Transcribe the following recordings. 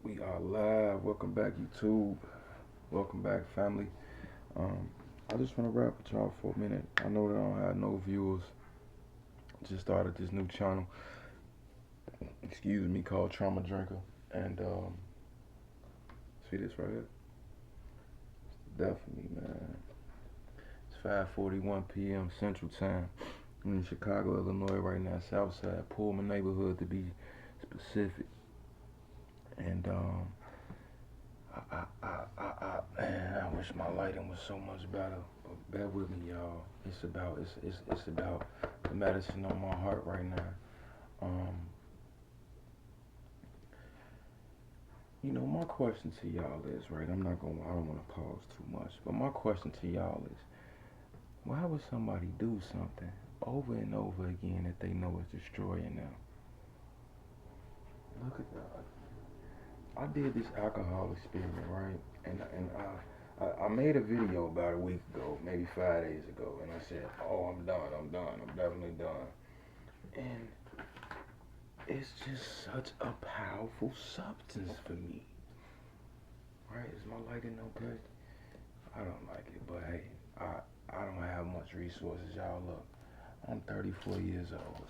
We are live. Welcome back, YouTube. Welcome back, family. Um, I just want to rap with y'all for a minute. I know that I don't have no viewers. Just started this new channel, excuse me, called Trauma Drinker. And see this right here? Definitely, man. It's 5:41 p.m. Central Time. I'm in Chicago, Illinois right now, Southside, Pullman neighborhood to be specific. And man, I wish my lighting was so much better. But bear with me, y'all. It's about the medicine on my heart right now. Um, my question to y'all is right. I don't want to pause too much, but my question to y'all is, why would somebody do something over and over again that they know is destroying them? Look at that. I did this alcohol experiment, right? And I made a video about a week ago, maybe 5 days ago, and I said, "Oh, I'm done. I'm done. I'm definitely done." And it's just such a powerful substance for me, right? Is my lighting no good? I don't like it, but hey, I don't have much resources, y'all. Look, I'm 34 years old,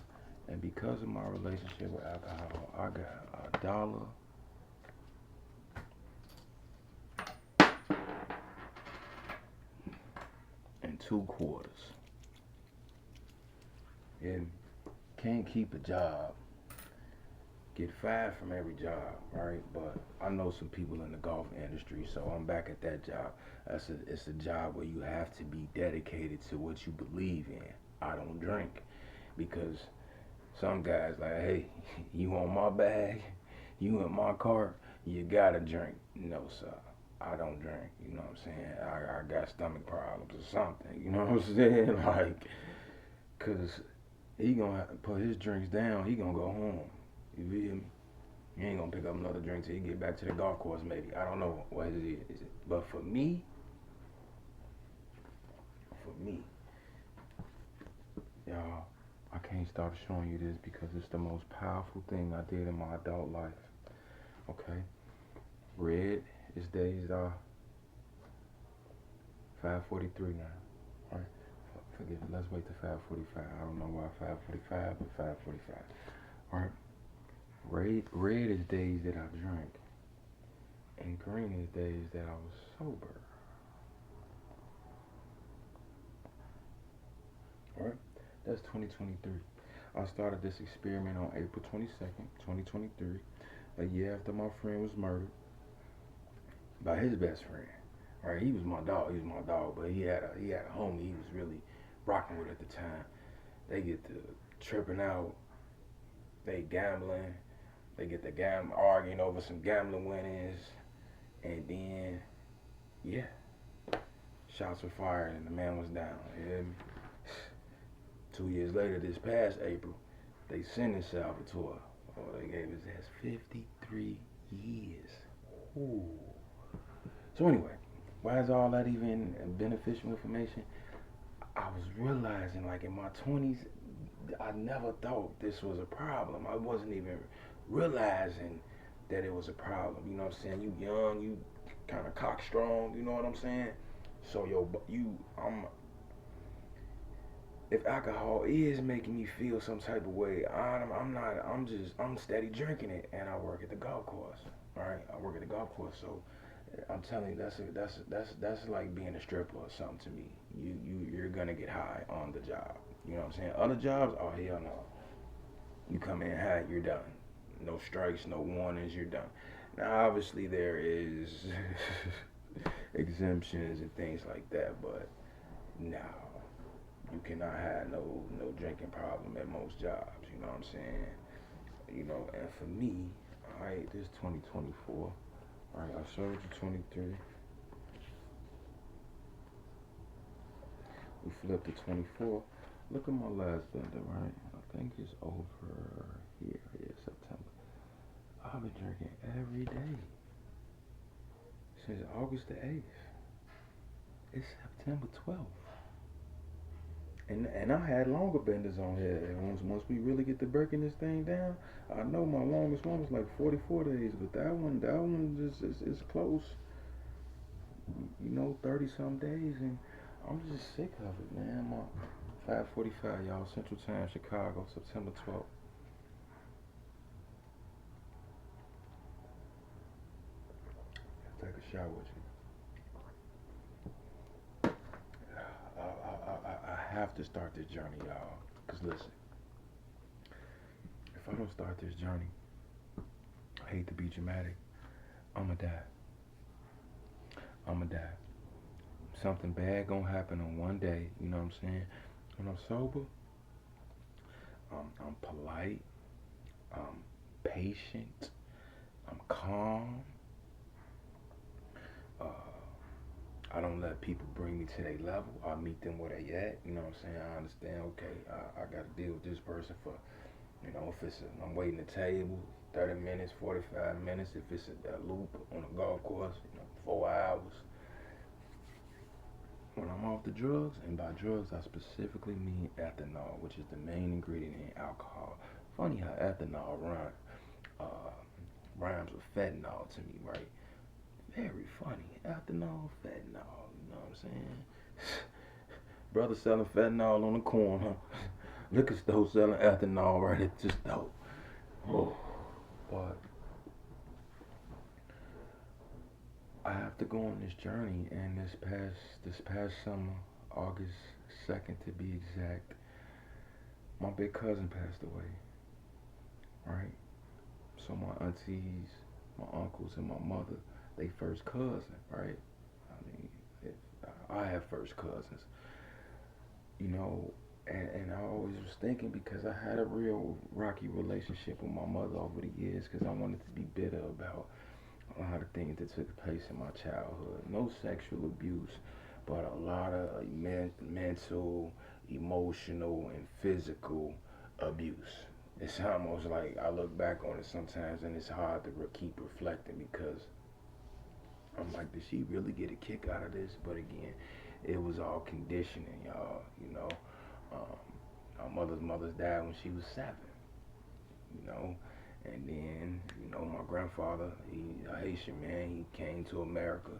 and because of my relationship with alcohol, I got $1.02. And can't keep a job, get fired from every job, right? But I know some people in the golf industry, so I'm back at that job. It's a job where you have to be dedicated to what you believe in. I don't drink because some guys like, hey, you on my bag, you in my car, you gotta drink. No, sir. I don't drink, you know what I'm saying? I got stomach problems or something, you know what I'm saying? Like, cause he gonna put his drinks down, he gonna go home. You feel me? He ain't gonna pick up another drink till he get back to the golf course. Maybe I don't know what it is. But for me, y'all, I can't stop showing you this because it's the most powerful thing I did in my adult life. Okay, red is days are 5:43 now. All right, forget it. Let's wait to 5:45. I don't know why 5:45, but 5:45. All right, red is days that I've drank, and green is days that I was sober. All right, that's 2023. I started this experiment on April 22nd, 2023, a year after my friend was murdered by his best friend. Right, he was my dog. He was my dog, but he had a homie he was really rocking with at the time. They get to tripping out. They gambling. They get the arguing over some gambling winnings, and then yeah, shots were fired and the man was down. You hear me? 2 years later, this past April, they sentenced Salvatore. Oh, they gave his ass 53 years. Ooh. So anyway, why is all that even beneficial information? I was realizing, like in my 20s, I never thought this was a problem. I wasn't even realizing that it was a problem. You know what I'm saying? You young, you kind of cock strong. You know what I'm saying? So if alcohol is making me feel some type of way, I'm not. I'm steady drinking it, and I work at the golf course. All right, I work at the golf course, so I'm telling you, that's like being a stripper or something to me. You're gonna get high on the job. You know what I'm saying? Other jobs, oh hell no. You come in high, you're done. No strikes, no warnings, you're done. Now obviously there is exemptions and things like that, but no, you cannot have no drinking problem at most jobs. You know what I'm saying? And for me, all right, this 2024. All right, I showed you 23. We flipped to 24. Look at my last bender, right? I think it's over here. Yeah, September. I've been drinking every day since August the 8th. It's September 12th. And I had longer benders on here. And once we really get to breaking this thing down, I know my longest one was like 44 days, but that one just is close. 30 some days, and I'm just sick of it, man. I'm 5:45, y'all, Central Time, Chicago, September 12th. Take a shower with you. I have to start this journey, y'all. Cause listen, if I don't start this journey, I hate to be dramatic, I'ma die. I'ma die. Something bad gonna happen on one day. You know what I'm saying? When I'm sober, I'm polite. I'm patient. I'm calm. Uh, I don't let people bring me to their level. I meet them where they at. You know what I'm saying? I understand. Okay, I got to deal with this person for, if I'm waiting a table, 30 minutes, 45 minutes. If it's a loop on a golf course, 4 hours. When I'm off the drugs, and by drugs I specifically mean ethanol, which is the main ingredient in alcohol. Funny how ethanol uh, rhymes with fentanyl to me, right? Very funny. Ethanol, fentanyl, you know what I'm saying? Brother selling fentanyl on the corner. Liquor store selling ethanol right at the store. Oh. But I have to go on this journey, and this past summer, August 2nd to be exact, my big cousin passed away, right? So my aunties, my uncles, and my mother, they first cousin, right? I mean, if I have first cousins, you know, and I always was thinking because I had a real rocky relationship with my mother over the years because I wanted to be bitter about a lot of things that took place in my childhood. No sexual abuse, but a lot of mental, emotional, and physical abuse. It's almost like I look back on it sometimes and it's hard to keep reflecting because I'm like, did she really get a kick out of this? But again, it was all conditioning, y'all. My mother's died when she was 7. You know, and then my grandfather, he a Haitian man. He came to America.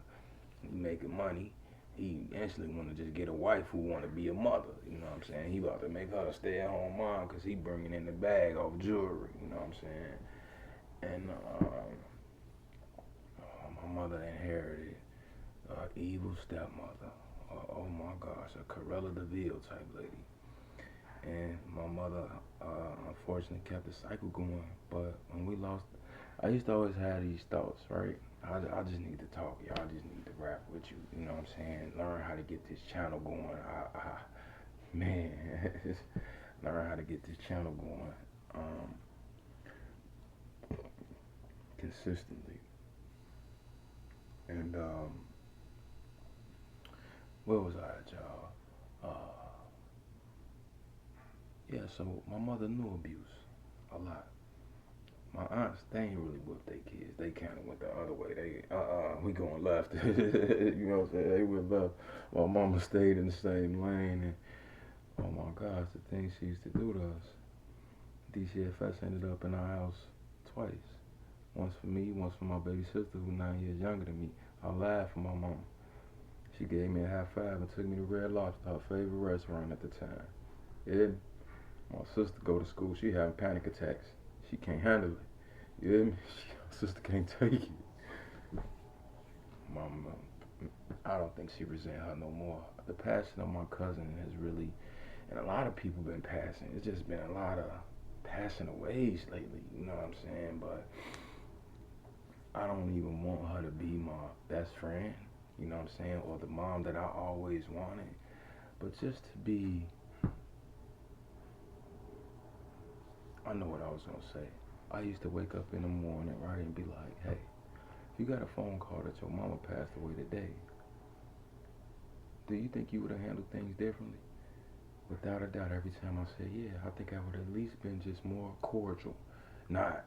He making money. He instantly want to just get a wife who want to be a mother. You know what I'm saying? He about to make her a stay-at-home mom because he bringing in the bag off jewelry. You know what I'm saying? And my mother inherited evil stepmother. Oh my gosh, a Corella Deville type lady. And my mother, unfortunately, kept the cycle going. But when we lost, I used to always have these thoughts, right? I just need to talk, y'all. I just need to rap with you. You know what I'm saying? Learn how to get this channel going. Man, learn how to get this channel going consistently. And where was I at, y'all? Yeah, so my mother knew abuse a lot. My aunts, they ain't really whipped their kids. They kind of went the other way. We going left. You know what I'm saying? They went left. My mama stayed in the same lane, and oh my gosh, the things she used to do to us. DCFS ended up in our house twice. Once for me, once for my baby sister, who's 9 years younger than me. I laughed for my mom. She gave me a high five and took me to Red Lobster, her favorite restaurant at the time. Yeah, my sister go to school. She having panic attacks. She can't handle it. You hear me? My sister can't take it. Mama, I don't think she resent her no more. The passing of my cousin has really, and a lot of people been passing. It's just been a lot of passing aways lately. You know what I'm saying? But I don't even want her to be my best friend. You know what I'm saying? Or the mom that I always wanted. But just to be, I know what I was gonna say. I used to wake up in the morning, right, and be like, hey, if you got a phone call that your mama passed away today, do you think you would have handled things differently? Without a doubt, every time I say, yeah, I think I would have at least been just more cordial, not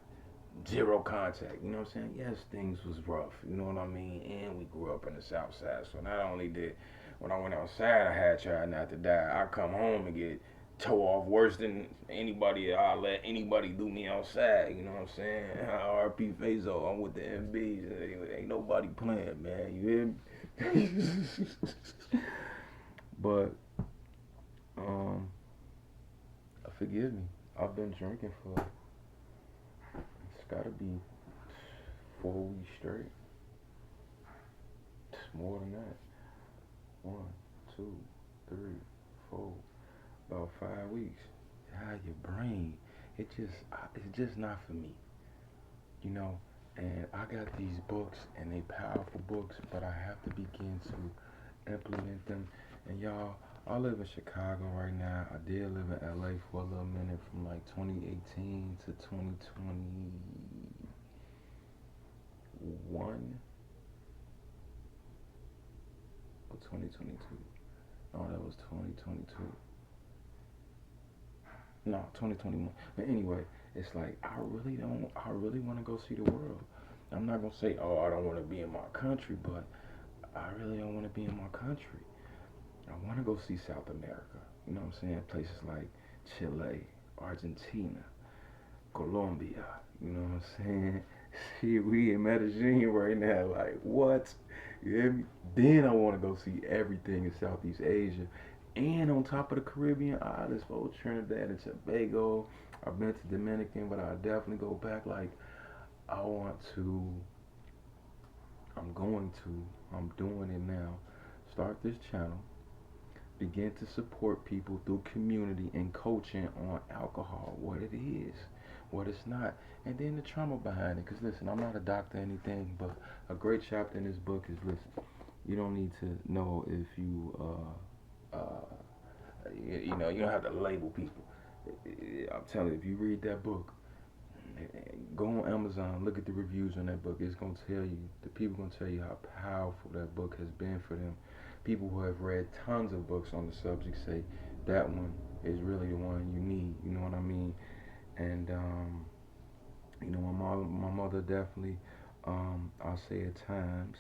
zero contact. You know what I'm saying? Yes, things was rough. You know what I mean? And we grew up in the South Side, so not only did when I went outside, I had tried not to die. I come home and get toe off worse than anybody. I let anybody do me outside. You know what I'm saying? RP Fazo, I'm with the MBs. Ain't nobody playing, man. You hear me? But forgive me. I've been drinking for it's gotta be 4 weeks straight. It's more than that. 1, 2, 3, 4, about 5 weeks. How your brain? It's just not for me, you know. And I got these books, and they powerful books, but I have to begin to implement them. And y'all, I live in Chicago right now. I did live in LA for a little minute, from like 2018 to 2021 or 2022. No, that was 2022. No, 2021. But anyway, it's like I really want to go see the world. I'm not gonna say, oh, I don't want to be in my country, but I really don't want to be in my country. I want to go see South America. You know what I'm saying? Places like Chile, Argentina, Colombia. You know what I'm saying? See, we in Medellin right now. Like, what? You hear me? Then I want to go see everything in Southeast Asia. And on top of the Caribbean islands, for Trinidad and Tobago. I've been to Dominican, but I definitely go back. Like, I want to, I'm going to, I'm doing it now. Start this channel, begin to support people through community and coaching on alcohol, what it is, what it's not, and then the trauma behind it. Because listen, I'm not a doctor or anything, but a great chapter in this book is, listen, you don't need to know if you know, you don't have to label people. I'm telling you, if you read that book, go on Amazon, look at the reviews on that book. It's gonna tell you, the people gonna tell you how powerful that book has been for them. People who have read tons of books on the subject say that one is really the one you need. You know what I mean? And you know, my mother definitely, I'll say at times,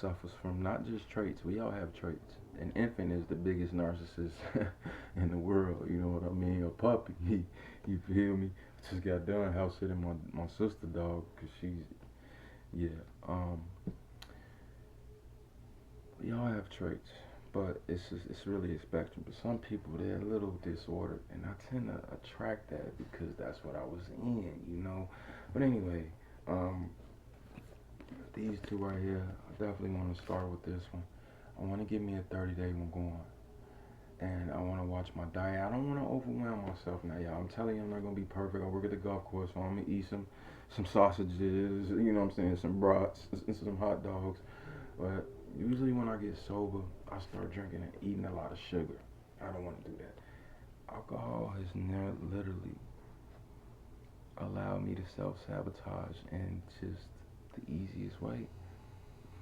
suffers from not just traits. We all have traits. An infant is the biggest narcissist in the world. You know what I mean? A puppy. You feel me? Just got done house sitting my sister dog, because she's, yeah. We all have traits, but it's really a spectrum. But some people, they're a little disordered, and I tend to attract that because that's what I was in, you know. But anyway, um, these two right here, I definitely want to start with this one. I want to give me a 30-day one going, and I want to watch my diet. I don't want to overwhelm myself now, y'all. I'm telling you, I'm not gonna be perfect. I work at the golf course, so I'm gonna eat some sausages, you know what I'm saying, some brats, and some hot dogs. But usually when I get sober, I start drinking and eating a lot of sugar. I don't want to do that. Alcohol has literally allowed me to self-sabotage in just the easiest way.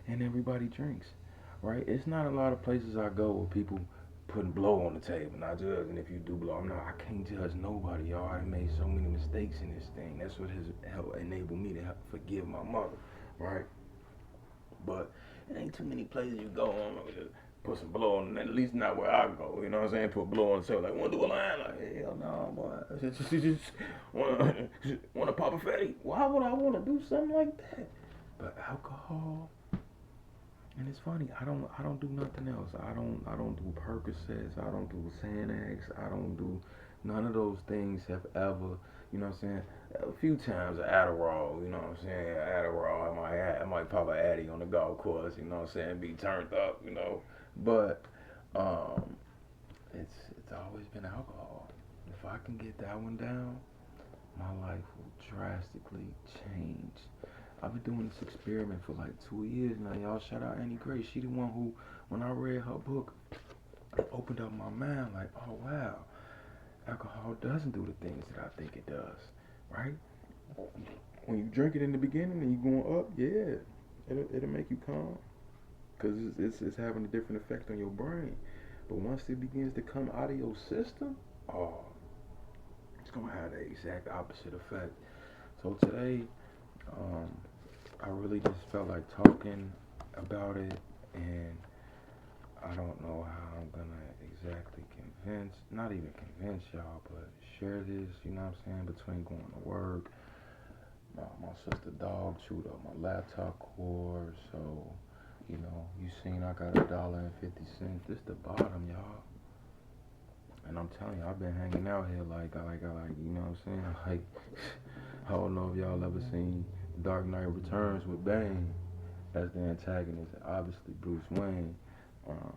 And everybody drinks, right? It's not a lot of places I go where people putting blow on the table. Not judging if you do blow. I can't judge nobody, y'all. I made so many mistakes in this thing. That's what has helped enable me to forgive my mother, right? But it ain't too many places you go on. Put some blow on, at least not where I go. You know what I'm saying? Put blow on the table. Like, want to do a line? Like, hell no, boy. Just want to pop a fatty. Why would I want to do something like that? But alcohol. And it's funny, I don't do nothing else. I don't do Percocets, I don't do Xanax, I don't do none of those things have ever, you know what I'm saying? A few times Adderall, you know what I'm saying? Adderall, I might pop an Addy on the golf course, you know what I'm saying? Be turned up, you know. But um it's always been alcohol. If I can get that one down, my life will drastically change. I've been doing this experiment for like 2 years now, y'all. Shout out Annie Grace. She the one who, when I read her book, it opened up my mind. Like, oh wow, alcohol doesn't do the things that I think it does, right? When you drink it in the beginning and you going up, yeah, it'll make you calm, because it's having a different effect on your brain. But once it begins to come out of your system, oh, it's gonna have the exact opposite effect. So today, um, I really just felt like talking about it, and I don't know how I'm gonna exactly not even convince y'all, but share this, you know what I'm saying, between going to work. My sister dog chewed up my laptop cord, so, you seen I got $1.50. This the bottom, y'all. And I'm telling you, I've been hanging out here you know what I'm saying? Like, I don't know if y'all ever seen Dark Knight Returns with Bane as the antagonist. Obviously, Bruce Wayne, um,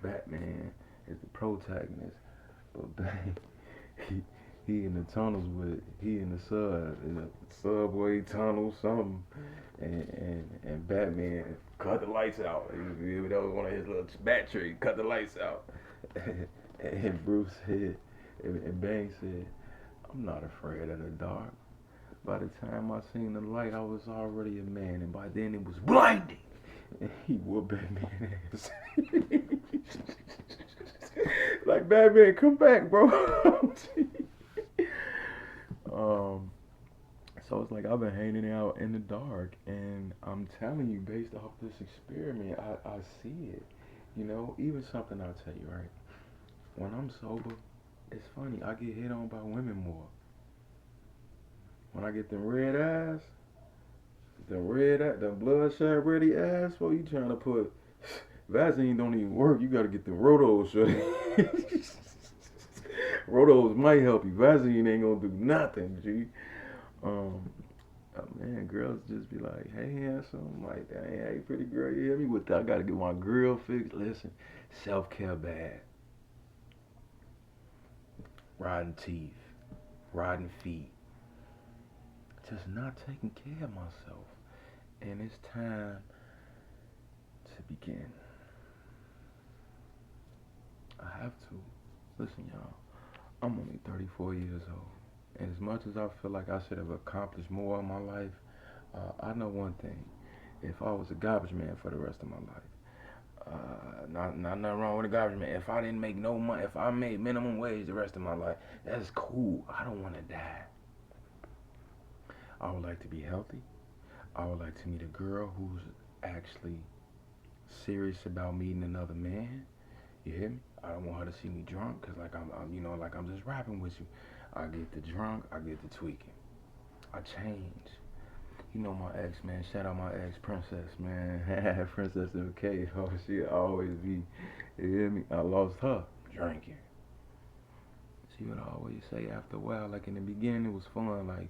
Batman is the protagonist, but Bane, he, he in the tunnels he in the subway tunnel, something, and Batman cut the lights out. That was one of his little bat tricks, cut the lights out. And Bruce said, and Bang said, I'm not afraid of the dark. By the time I seen the light, I was already a man, and by then it was blinding. And he whooped Batman ass. Like, Batman, come back, bro. um, so it's like I've been hanging out in the dark, and I'm telling you, based off this experiment, I see it. Even something I'll tell you, right? When I'm sober, it's funny, I get hit on by women more. When I get them red eyes, them bloodshot ready ass, well, you trying to put Vaseline don't even work. You gotta get them Rotos, shorty. Rotos might help you. Vaseline ain't gonna do nothing, G. Um, man, girls just be like, hey, handsome, like, hey, pretty girl, you hear me? With that, I gotta get my grill fixed. Listen, self-care bad. Rotten teeth, rotten feet, just not taking care of myself. And it's time to begin. I have to. Listen, y'all, I'm only 34 years old. And as much as I feel like I should have accomplished more in my life, I know one thing. If I was a garbage man for the rest of my life, not nothing wrong with a garbage man. If I didn't make no money, if I made minimum wage the rest of my life, that's cool. I don't want to die. I would like to be healthy. I would like to meet a girl who's actually serious about meeting another man. You hear me? I don't want her to see me drunk, cause like like I'm just rapping with you. I get the drunk, I get the tweaking. I change. My ex, man. Shout out my ex, Princess, man. Princess MK. Oh, she always be. You hear me? I lost her drinking. She would always say after a while, like in the beginning, it was fun, like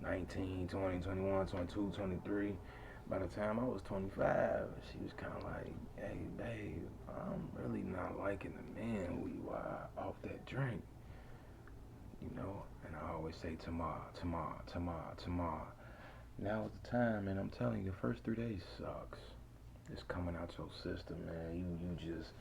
19, 20, 21, 22, 23. By the time I was 25, she was kind of like, hey, babe, I'm really not liking the man who you are off that drink. And I always say, tomorrow, tomorrow, tomorrow, tomorrow. Now is the time, and I'm telling you, the first 3 days sucks. It's coming out your system, man. You just,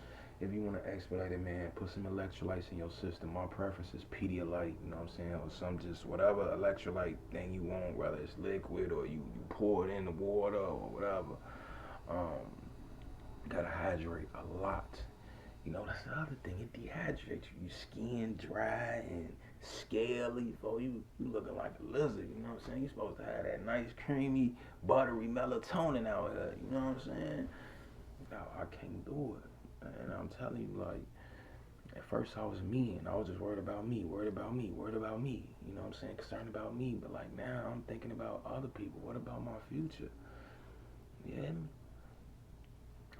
if you want to expedite it, man, put some electrolytes in your system. My preference is Pedialyte, you know what I'm saying? Or some just whatever electrolyte thing you want, whether it's liquid or you pour it in the water or whatever. Um, you gotta hydrate a lot. That's the other thing. It dehydrates you. Your skin dry and scaly. For you looking like a lizard. You know what I'm saying? You're supposed to have that nice, creamy, buttery melatonin out here. You know what I'm saying? No, I can't do it. And I'm telling you, like, at first I was me, and I was just worried about me, worried about me, worried about me. You know what I'm saying? Concerned about me. But, like, now I'm thinking about other people. What about my future? Yeah,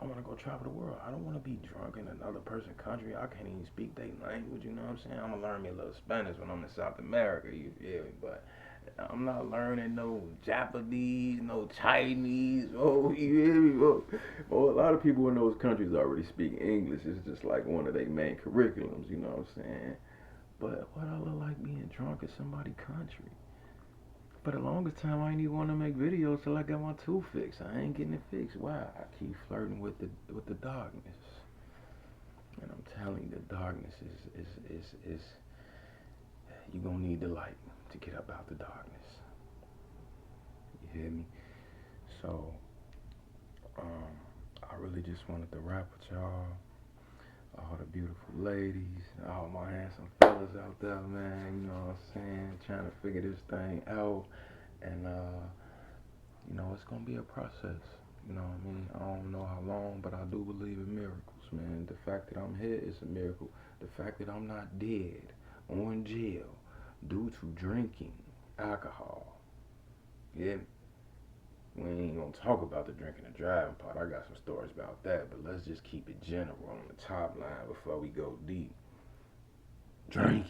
I want to go travel the world. I don't want to be drunk in another person's country. I can't even speak their language, you know what I'm saying? I'm going to learn me a little Spanish when I'm in South America, you feel me? But I'm not learning no Japanese, no Chinese. Oh, you hear me? Well, a lot of people in those countries already speak English. It's just like one of their main curriculums, you know what I'm saying? But what I look like being drunk in somebody's country? For the longest time, I ain't even want to make videos till I got my tooth fixed. I ain't getting it fixed. Why? I keep flirting with the darkness, and I'm telling you, the darkness is you gonna need the light to get up out the darkness. You hear me? So, I really just wanted to rap with y'all. All the beautiful ladies, all my handsome fellas out there, man, you know what I'm saying, trying to figure this thing out, and, it's gonna be a process, you know what I mean, I don't know how long, but I do believe in miracles. man. The fact that I'm here is a miracle. The fact that I'm not dead or in jail due to drinking alcohol. Yeah, we ain't gonna talk about the drinking and driving part. I got some stories about that, but let's just keep it general on the top line before we go deep. Drinking.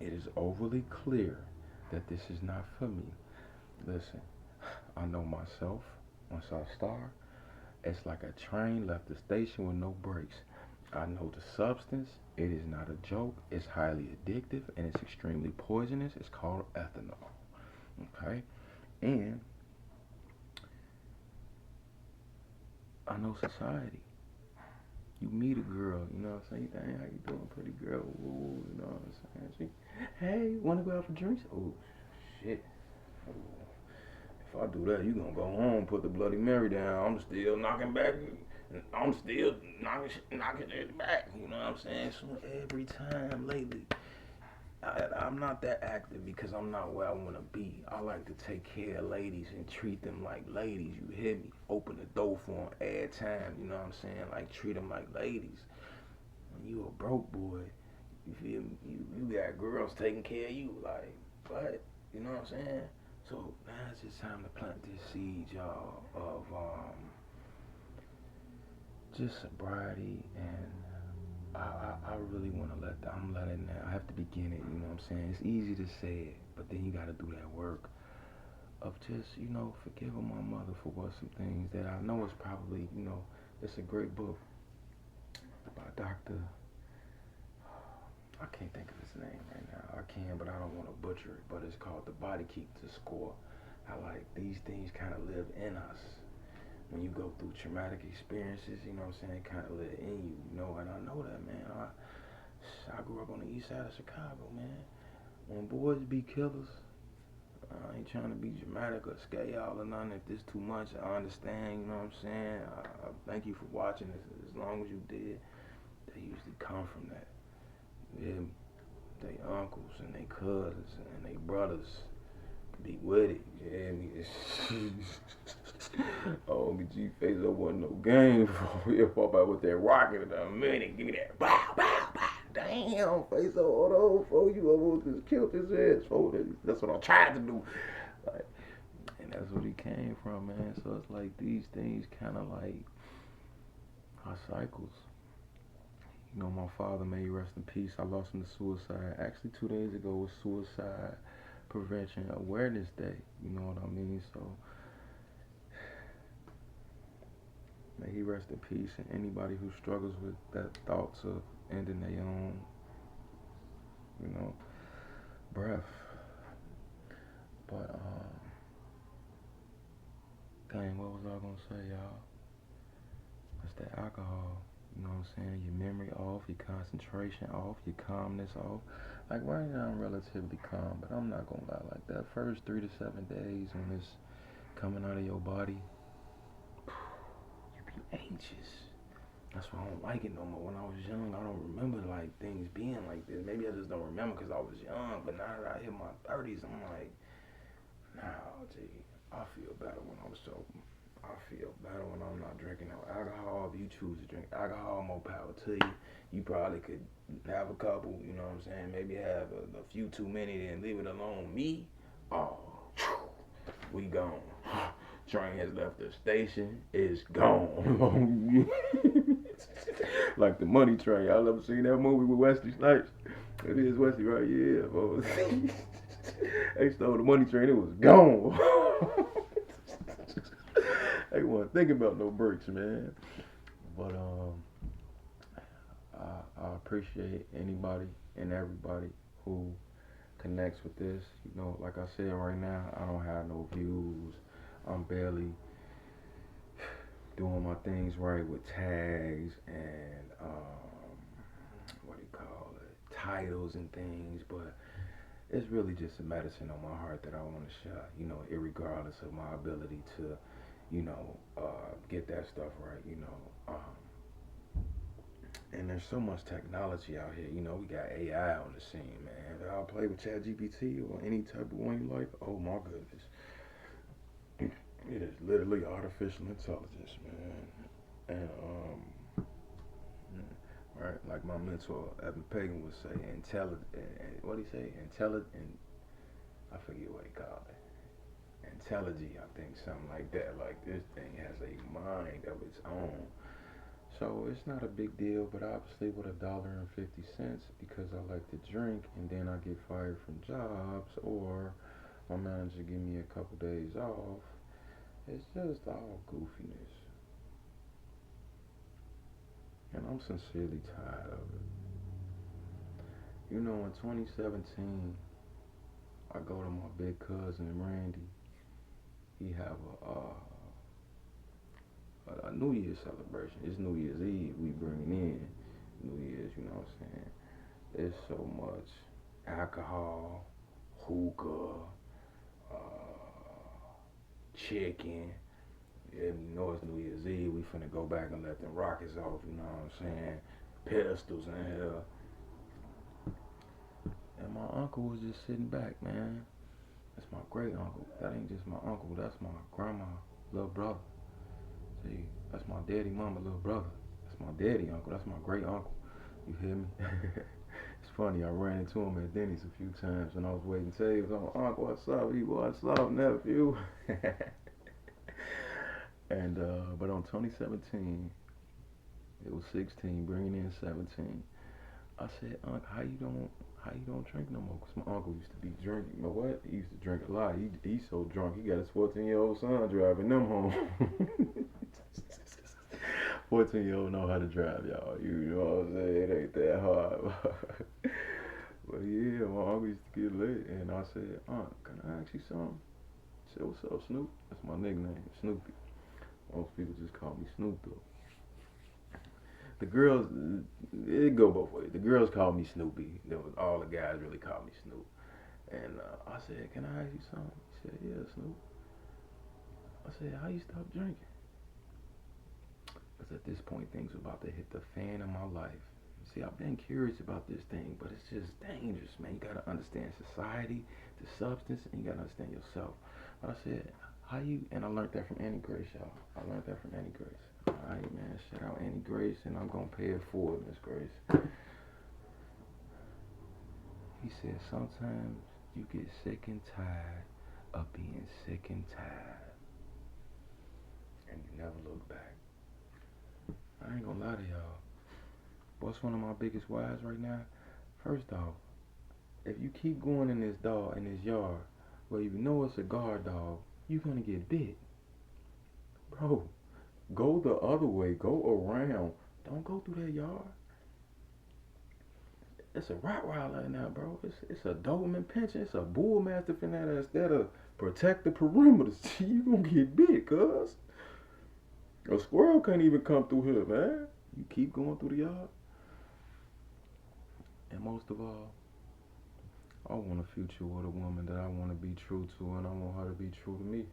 It is overly clear that this is not for me. Listen, I know myself. Once I start, it's like a train left the station with no brakes. I know the substance. It is not a joke. It's highly addictive and it's extremely poisonous. It's called ethanol. Okay? And I know society. You meet a girl, you know what I'm saying? Dang, how you doing, pretty girl? Ooh, you know what I'm saying? Hey, wanna go out for drinks? Oh, shit. Ooh. If I do that, you gonna go home, put the Bloody Mary down. I'm still knocking back. I'm still knocking it back. You know what I'm saying? So every time lately, I'm not that active because I'm not where I want to be. I like to take care of ladies and treat them like ladies. You hear me? Open the door for them, add time. You know what I'm saying? Like treat them like ladies. When you a broke boy, you feel me? You got girls taking care of you. Like what? You know what I'm saying? So now it's just time to plant this seed, y'all, of just sobriety and I really want to I'm letting that, I have to begin it, you know what I'm saying? It's easy to say it, but then you got to do that work of just, forgiving my mother for what some things that I know is probably, it's a great book by Dr. I can't think of his name right now. I can, but I don't want to butcher it, but it's called The Body Keeps the Score. How like these things kind of live in us when you go through traumatic experiences, you know what I'm saying, kind of live in you, and I know that, man. I grew up on the east side of Chicago, man. When boys be killers, I ain't trying to be dramatic or scare y'all or nothing. If this too much, I understand, you know what I'm saying? I thank you for watching this as long as you did. They usually come from that. Yeah, they uncles and they cousins and they brothers be with it. Yeah, me. Oh, G face up wasn't no game for me. Pop out with that rocket in a minute. Give me that. Bow, bow, bow. Damn, face up. Hold on, for you almost just killed his ass. For that's what I tried to do. Like, and that's what he came from, man. So it's like these things kind of like our cycles. My father, may he rest in peace. I lost him to suicide. Actually, 2 days ago was Suicide Prevention Awareness Day. You know what I mean? So may he rest in peace, and anybody who struggles with that thoughts of ending their own, breath. But dang, what was I gonna say, y'all? It's that alcohol. You know what I'm saying? Your memory off, your concentration off, your calmness off. Like right now I'm relatively calm, but I'm not gonna lie. Like that first 3 to 7 days when it's coming out of your body, you be anxious. That's why I don't like it no more. When I was young, I don't remember like things being like this. Maybe I just don't remember because I was young. But now that I hit my 30s, I'm like, nah, gee, I feel better when I'm sober. I feel better when I'm not drinking no alcohol. If you choose to drink alcohol, more power to you. You probably could have a couple, you know what I'm saying? Maybe have a few too many, then leave it alone. Me, oh, we gone. Train has left the station. It's gone. Like the Money Train. Y'all ever seen that movie with Wesley Snipes? It is Wesley, right? Yeah. They stole the Money Train. It was gone. They wasn't thinking about no breaks, man. But I appreciate anybody and everybody who connects with this. Like I said, right now I don't have no views. I'm barely doing my things right with tags and what do you call it, titles and things, but it's really just a medicine on my heart that I want to share. Irregardless of my ability to, get that stuff right. And there's so much technology out here. We got AI on the scene, man. I'll play with ChatGPT or any type of one you like. Oh my goodness. It is literally artificial intelligence, man. And right, like my mentor Evan Pagan would say, intelligent. What do he say? Intelligent. I forget what he called it. Intelligent, I think, something like that. Like this thing has a mind of its own. So it's not a big deal, but obviously with $1.50 because I like to drink and then I get fired from jobs or my manager give me a couple days off. It's just all goofiness. And I'm sincerely tired of it. You know, in 2017, I go to my big cousin Randy. He have a New Year's celebration. It's New Year's Eve. We bringing in New Year's. You know what I'm saying? It's so much alcohol, hookah, chicken. Yeah, you know it's New Year's Eve. We finna go back and let them rockets off. You know what I'm saying? Pistols in here. And my uncle was just sitting back, man. That's my great uncle. That ain't just my uncle. That's my grandma, little brother. See, that's my daddy, mama, little brother. That's my daddy uncle. That's my great uncle. You hear me? It's funny. I ran into him at Denny's a few times when I was waiting tables. I'm like, Uncle, what's up? He, what's up, nephew? And but on 2017, it was 16, bringing in 17. I said, Unc, how you don't drink no more? Cause my uncle used to be drinking. You know what? He used to drink a lot. He's so drunk. He got his 14-year-old son driving them home. 14-year-old know how to drive, y'all. You know what I'm saying? It ain't that hard. But yeah, my uncle used to get lit, and I said, Unc, can I ask you something? He said, what's up, Snoop? That's my nickname, Snoopy. Most people just call me Snoop though. The girls, it go both ways. The girls call me Snoopy. There was all the guys really call me Snoop. And I said, "Can I ask you something?" He said, "Yeah, Snoop." I said, "How you stop drinking?" Because at this point, things were about to hit the fan in my life. See, I've been curious about this thing, but it's just dangerous, man. You gotta understand society, the substance, and you gotta understand yourself. But I said, "How you?" And I learned that from Annie Grace, y'all. I learned that from Annie Grace. All right, man. Shout out Annie Grace, and I'm gonna pay it forward, Miss Grace. He said, sometimes you get sick and tired of being sick and tired, and you never look back. I ain't gonna lie to y'all. What's one of my biggest whys right now? First off, if you keep going in this yard, where you know it's a guard dog, you're gonna get bit. Bro, go the other way. Go around. Don't go through that yard. It's a Rottweiler in there, bro. It's a Doberman Pinscher. It's a Bull Mastiff in there that'll protect the perimeter. You gonna get bit, cuz. A squirrel can't even come through here, man. You keep going through the yard. And most of all, I want a future with a woman that I want to be true to, and I want her to be true to me.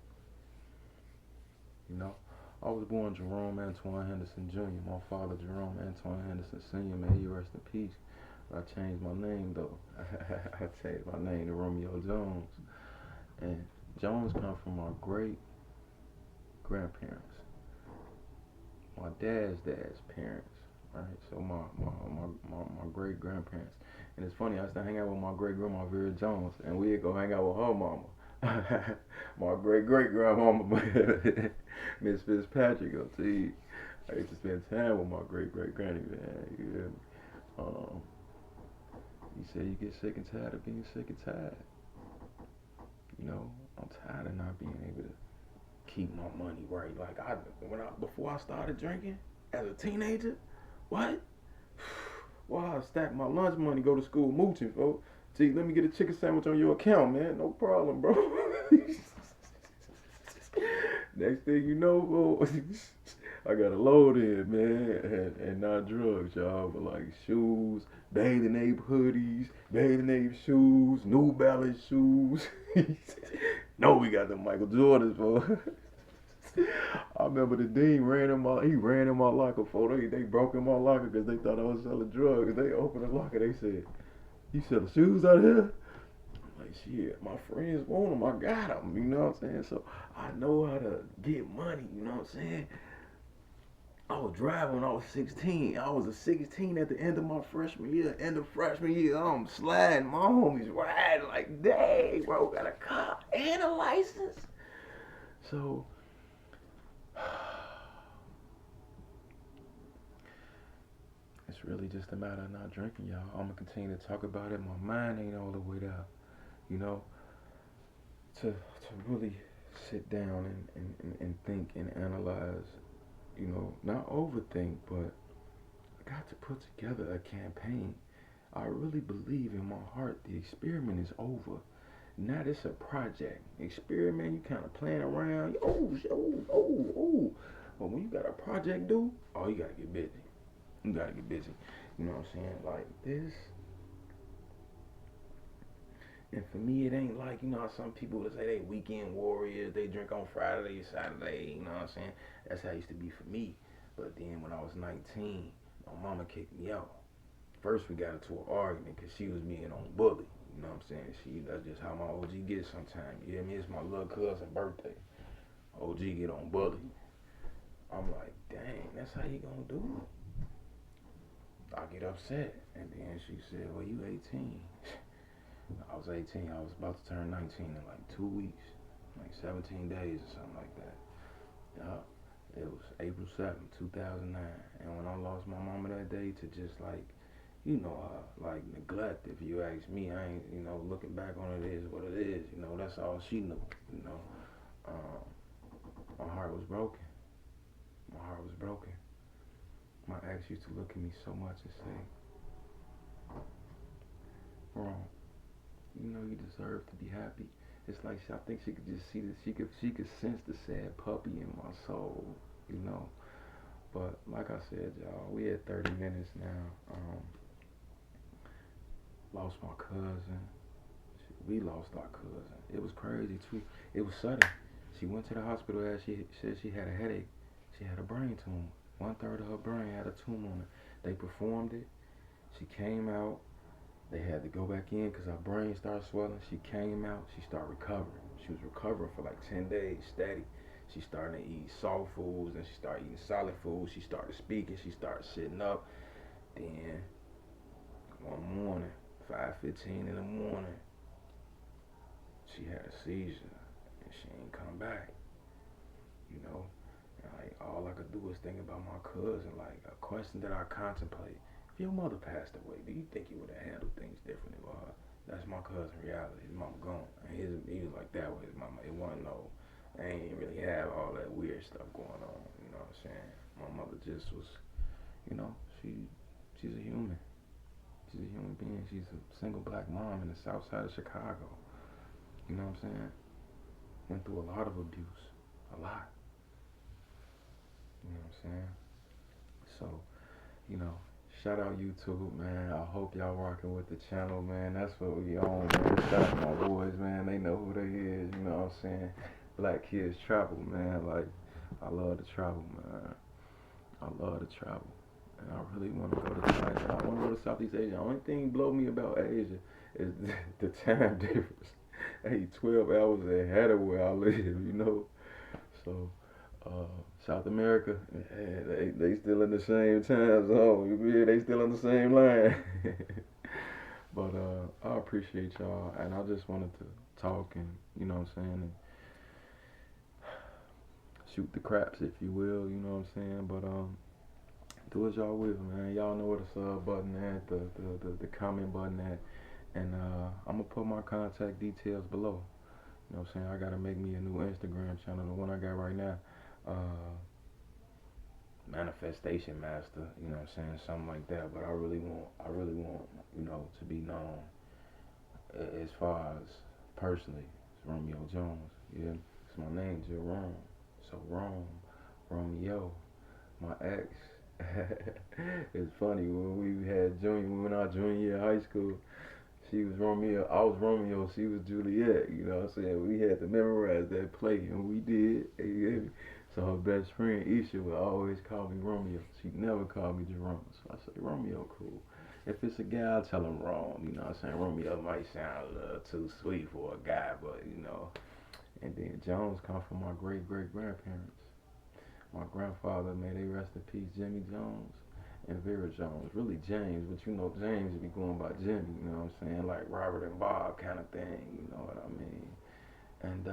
You know? I was born Jerome Antoine Henderson Jr. My father, Jerome Antoine Henderson Sr., may he rest in peace. I changed my name though. I changed my name to Romeo Jones. And Jones come from my great grandparents, my dad's parents, right? So my great grandparents. And it's funny, I used to hang out with my great grandma Vera Jones, and we'd go hang out with her mama. My great grandmama, Miss Fitzpatrick. I'll tell you, I used to spend time with my great granny, man. You hear me? Um, he said you get sick and tired of being sick and tired. You know, I'm tired of not being able to keep my money right. Like before I started drinking as a teenager, what? Well, I stack my lunch money, go to school mooching, folks. Gee, let me get a chicken sandwich on your account, man. No problem, bro. Next thing you know, folks, I got a load in, man, and not drugs, y'all, but like shoes, Bathing Ape hoodies, Bathing Ape shoes, New Balance shoes. No, we got the Michael Jordans, bro. I remember the dean ran in my locker for they broke in my locker because they thought I was selling drugs. They opened the locker, they said, "You selling shoes out here?" I'm like, shit, my friends want them, I got them, you know what I'm saying? So I know how to get money, you know what I'm saying? I was driving when I was 16. I was a 16 at the end of my freshman year. End of freshman year, I'm sliding. My homies riding like, dang, bro, got a car and a license. So, it's really just a matter of not drinking, y'all. I'm gonna continue to talk about it. My mind ain't all the way there, you know, to really sit down and think and analyze, not overthink, but I got to put together a campaign. I really believe in my heart the experiment is over. Now this a project. Experiment, you kind of playing around. Oh. But when you got a project due, oh, you gotta get busy. You gotta get busy. You know what I'm saying? Like this. And for me, it ain't like, how some people would say they weekend warriors, they drink on Friday, Saturday, you know what I'm saying? That's how it used to be for me. But then when I was 19, my mama kicked me out. First, we got into an argument because she was being on bully. You know what I'm saying? That's just how my OG gets sometimes. You hear me? It's my little cousin's birthday. OG get on bully. I'm like, dang, that's how you gonna do it? I get upset. And then she said, well, you 18. I was 18. I was about to turn 19 in like 2 weeks, like 17 days or something like that. Yeah. It was April 7th, 2009. And when I lost my mama that day to just like, like neglect, if you ask me, I ain't, looking back on it is what it is. That's all she knew, you know. My heart was broken. My heart was broken. My ex used to look at me so much and say, wrong. You deserve to be happy. It's like I think she could just see that she could sense the sad puppy in my soul, you know. But like I said, y'all, we had 30 minutes now. Lost my cousin. We lost our cousin. It was crazy too. It was sudden. She went to the hospital as she said she had a headache. She had a brain tumor. 1/3 of her brain had a tumor on it. They performed it. She came out. They had to go back in because her brain started swelling. She came out. She started recovering. She was recovering for like 10 days steady. She started to eat soft foods and she started eating solid foods. She started speaking. She started sitting up. Then one morning, 5:15 in the morning, she had a seizure and she ain't come back. You know, and like all I could do was think about my cousin. Like a question that I contemplate: if your mother passed away, do you think you would have handled things differently with her? That's my cousin reality. His mama gone, and he was like that with his mama. It wasn't no, I ain't really have all that weird stuff going on. You know what I'm saying? My mother just was, you know, she's a human. She's a human being. She's a single black mom in the south side of Chicago. You know what I'm saying? Went through a lot of abuse. A lot. You know what I'm saying? So, you know, shout out YouTube, man. I hope y'all rocking with the channel, man. That's what we on, man. Shout out my boys, man. They know who they is. You know what I'm saying? Black kids travel, man. Like, I love to travel, man. I love to travel. And I really want to go to Thailand. I want to go to Southeast Asia. The only thing blow me about Asia is the time difference. Hey, 12 hours ahead of where I live, you know? So, uh, South America, they still in the same time zone. You feel? They still on the same line. But I appreciate y'all, and I just wanted to talk and you know what I'm saying, and shoot the craps, if you will. You know what I'm saying. But do as y'all will, man. Y'all know where the sub button at, the comment button at, and I'm gonna put my contact details below. You know what I'm saying? I gotta make me a new Instagram channel. The one I got right now. Uh, Manifestation Master, you know what I'm saying, something like that. But I really want, to be known as far as personally, it's Romeo Jones. Yeah, it's my name, Jerome. So Romeo, my ex. It's funny when we went out junior year of high school. She was Romeo, I was Romeo, she was Juliet, you know what I'm saying? We had to memorize that play, and we did. So her best friend, Isha, would always call me Romeo. She'd never call me Jerome. So I say, Romeo, cool. If it's a guy, I'll tell him Rome, you know what I'm saying? Romeo might sound a little too sweet for a guy, but, you know. And then Jones come from my great-great-grandparents. My grandfather, may they rest in peace, Jimmy Jones and Vera Jones. Really James, but you know James would be going by Jimmy, you know what I'm saying? Like Robert and Bob kind of thing, you know what I mean? And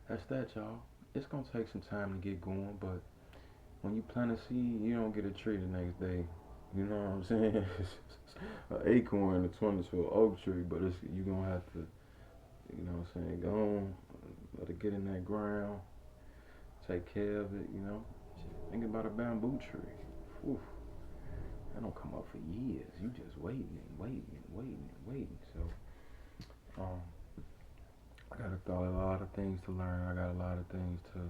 that's that, y'all. It's gonna take some time to get going, but when you plant a seed, you don't get a tree the next day. You know what I'm saying? An acorn that turns into an oak tree, but it's you gonna have to, you know what I'm saying? Go on, let it get in that ground, take care of it. You know, think about a bamboo tree. Oof, that don't come up for years. You just waiting and waiting and waiting and waiting. So, um, I got a lot of things to learn. I got a lot of things to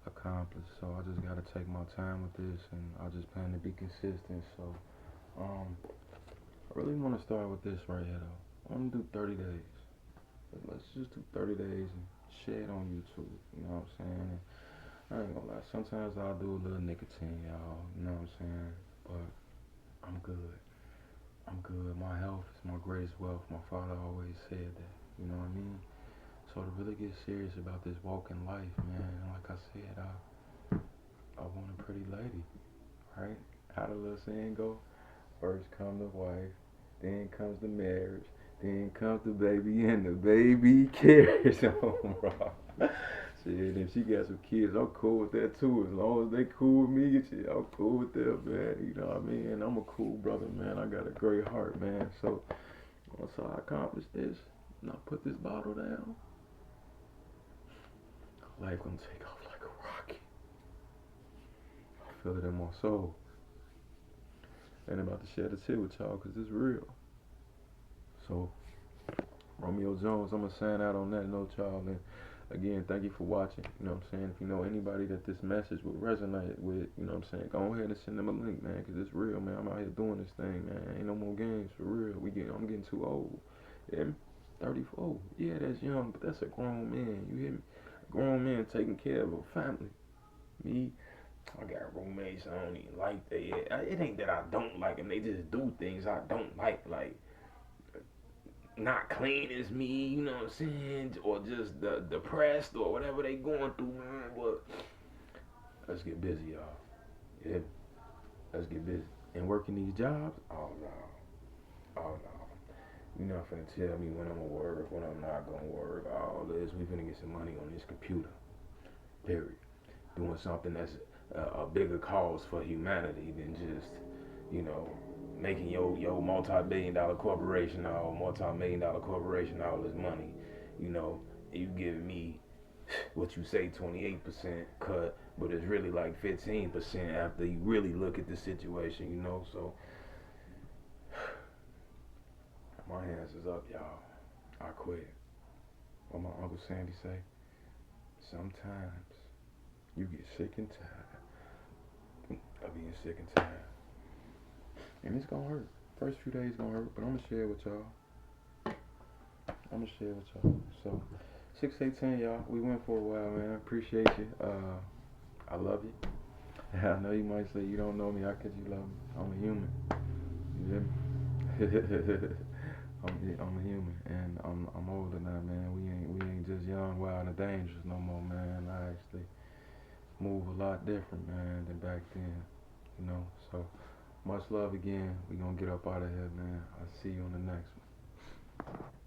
accomplish. So I just gotta take my time with this, and I just plan to be consistent. So, I really want to start with this right here though. I want to do 30 days. Let's just do 30 days and share it on YouTube. You know what I'm saying? And I ain't gonna lie. Sometimes I'll do a little nicotine, y'all. You know what I'm saying? But I'm good. I'm good. My health is my greatest wealth. My father always said that. You know what I mean? So to really get serious about this walk in life, man, like I said, I want a pretty lady, right? How the little saying go? First come the wife, then comes the marriage, then comes the baby, and the baby carries on, bro. Shit, if she got some kids, I'm cool with that too. As long as they cool with me, shit, I'm cool with them, man. You know what I mean? And I'm a cool brother, man. I got a great heart, man. So once I accomplish this, and I put this bottle down, life gonna take off like a rocket. I feel it in my soul. And I'm about to share this here with y'all because it's real. So, Romeo Jones, I'm gonna sign out on that note, y'all. And again, thank you for watching. You know what I'm saying? If you know anybody that this message would resonate with, you know what I'm saying, go ahead and send them a link, man, because it's real, man. I'm out here doing this thing, man. Ain't no more games for real. I'm getting too old. Yeah, 34. Yeah, that's young, but that's a grown man. You hear me? A grown man taking care of a family. Me, I got roommates I don't even like that. Yeah, it ain't that I don't like them. They just do things I don't like not clean as me, you know what I'm saying, or just depressed or whatever they going through, man. But let's get busy, y'all. Yeah, let's get busy. And working these jobs, oh no, oh no. You're not finna tell me when I'm gonna work, when I'm not gonna work. All this, we finna get some money on this computer. Period. Doing something that's a bigger cause for humanity than just, you know, making your multi-billion-dollar corporation or multi-million-dollar corporation all this money. You know, you giving me what you say 28% cut, but it's really like 15% after you really look at the situation. You know, so my hands is up, y'all. I quit. What my Uncle Sandy say? Sometimes you get sick and tired of being sick and tired. And it's gonna hurt. First few days gonna hurt, but I'm gonna share it with y'all. I'm gonna share it with y'all. So 618, y'all. We went for a while, man. I appreciate you. I love you. I know you might say you don't know me. How could you love me? I'm a human. You hear me? I'm a human, and I'm older now, man. We ain't just young, wild, and dangerous no more, man. I actually move a lot different, man, than back then. You know, so much love again. We gonna get up out of here, man. I'll see you on the next one.